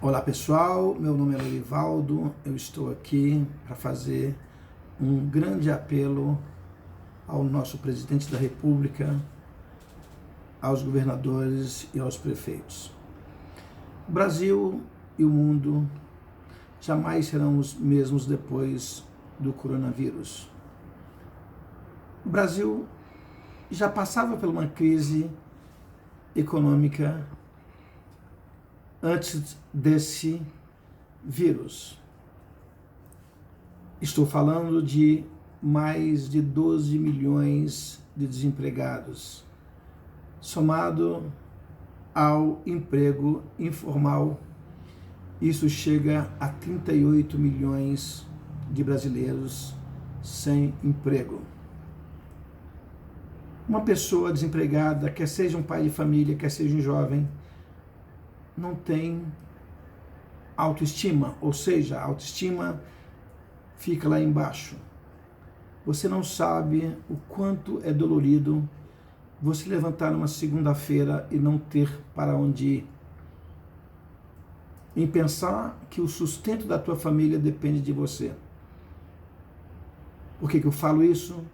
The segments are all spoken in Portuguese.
Olá pessoal, meu nome é Lorivaldo, eu estou aqui para fazer um grande apelo ao nosso presidente da República, aos governadores e aos prefeitos. O Brasil e o mundo jamais serão os mesmos depois do coronavírus. O Brasil já passava por uma crise econômica antes desse vírus. Estou falando de mais de 12 milhões de desempregados, somado ao emprego informal, isso chega a 38 milhões de brasileiros sem emprego. Uma pessoa desempregada, quer seja um pai de família, quer seja um jovem, não tem autoestima, ou seja, a autoestima fica lá embaixo. Você não sabe o quanto é dolorido você levantar numa segunda-feira e não ter para onde ir. Em pensar que o sustento da tua família depende de você. Por que eu falo isso?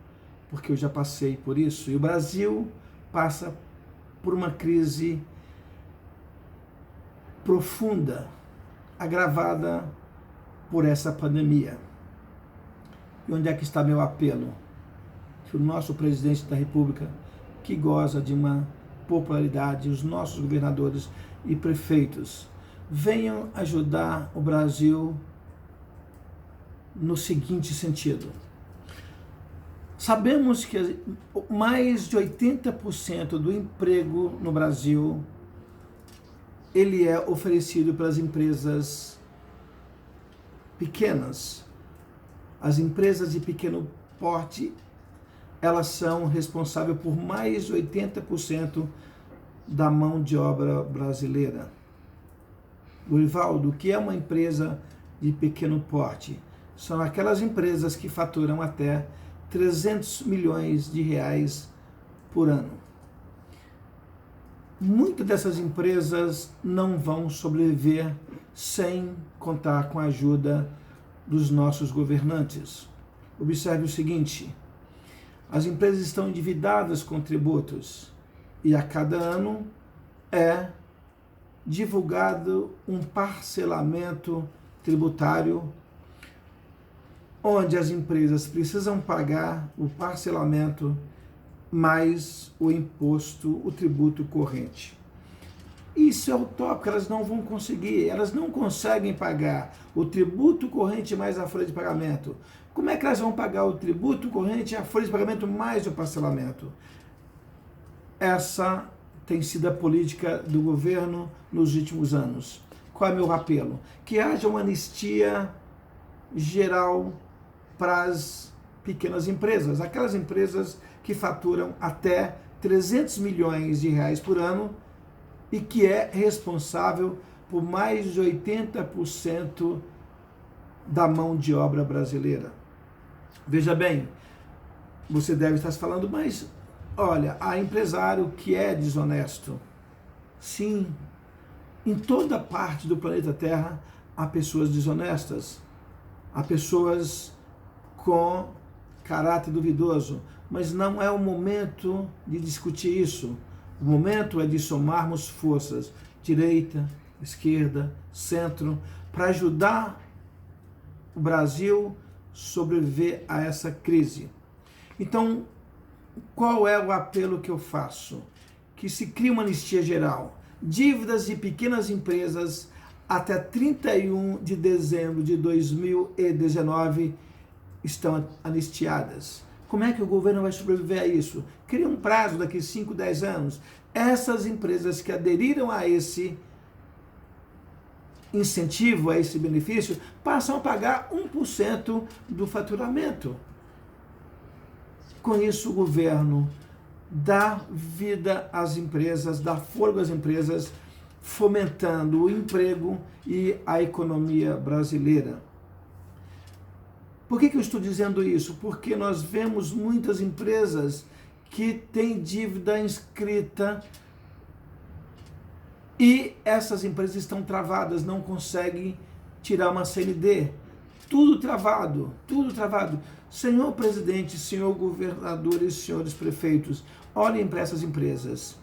Porque eu já passei por isso. E o Brasil passa por uma crise profunda, agravada por essa pandemia. E onde é que está meu apelo? Que o nosso presidente da República, que goza de uma popularidade, os nossos governadores e prefeitos, venham ajudar o Brasil no seguinte sentido. Sabemos que mais de 80% do emprego no Brasil ele é oferecido pelas empresas pequenas. As empresas de pequeno porte, elas são responsáveis por mais de 80% da mão de obra brasileira. Lorivaldo, o que é uma empresa de pequeno porte? São aquelas empresas que faturam até 300 milhões de reais por ano. Muitas dessas empresas não vão sobreviver sem contar com a ajuda dos nossos governantes. Observe o seguinte: as empresas estão endividadas com tributos e a cada ano é divulgado um parcelamento tributário onde as empresas precisam pagar o parcelamento mais o imposto, o tributo corrente. Isso é utópico, elas não vão conseguir, elas não conseguem pagar o tributo corrente mais a folha de pagamento. Como é que elas vão pagar o tributo corrente, a folha de pagamento mais o parcelamento? Essa tem sido a política do governo nos últimos anos. Qual é meu apelo? Que haja uma anistia geral para as pequenas empresas, aquelas empresas que faturam até 300 milhões de reais por ano e que é responsável por mais de 80% da mão de obra brasileira. Veja bem, você deve estar falando, mas olha, há empresário que é desonesto. Sim, em toda parte do planeta Terra há pessoas desonestas, há pessoas com caráter duvidoso, mas não é o momento de discutir isso. O momento é de somarmos forças, direita, esquerda, centro, para ajudar o Brasil a sobreviver a essa crise. Então, qual é o apelo que eu faço? Que se crie uma anistia geral. Dívidas de pequenas empresas até 31 de dezembro de 2019 estão anistiadas. Como é que o governo vai sobreviver a isso? Cria um prazo daqui 5, 10 anos. Essas empresas que aderiram a esse incentivo, a esse benefício, passam a pagar 1% do faturamento. Com isso, o governo dá vida às empresas, dá fôlego às empresas, fomentando o emprego e a economia brasileira. Por que eu estou dizendo isso? Porque nós vemos muitas empresas que têm dívida inscrita E essas empresas estão travadas, não conseguem tirar uma CLD. Tudo travado, tudo travado. Senhor presidente, senhor governadores, senhores prefeitos, olhem para essas empresas.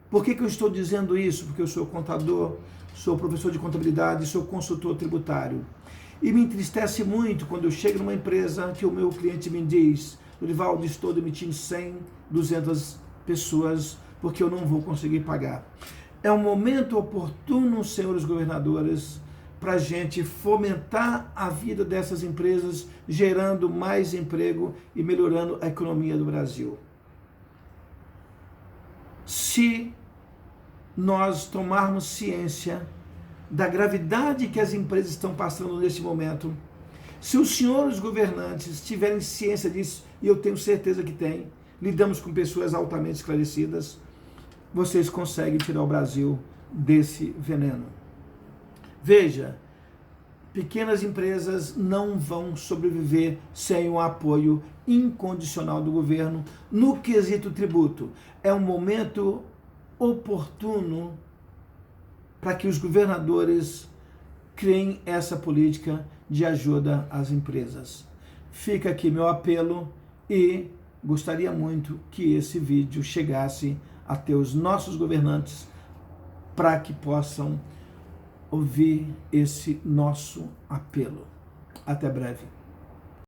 Por que eu estou dizendo isso? Porque eu sou contador, sou professor de contabilidade, sou consultor tributário. E me entristece muito quando eu chego numa empresa que o meu cliente me diz: Lorivaldo, estou demitindo 100, 200 pessoas porque eu não vou conseguir pagar. É um momento oportuno, senhores governadores, para a gente fomentar a vida dessas empresas, gerando mais emprego e melhorando a economia do Brasil. Se nós tomarmos ciência da gravidade que as empresas estão passando neste momento, se os senhores governantes tiverem ciência disso, e eu tenho certeza que têm, lidamos com pessoas altamente esclarecidas, vocês conseguem tirar o Brasil desse veneno. Veja, pequenas empresas não vão sobreviver sem o apoio incondicional do governo no quesito tributo. É um momento oportuno para que os governadores criem essa política de ajuda às empresas. Fica aqui meu apelo e gostaria muito que esse vídeo chegasse até os nossos governantes para que possam ouvir esse nosso apelo. Até breve.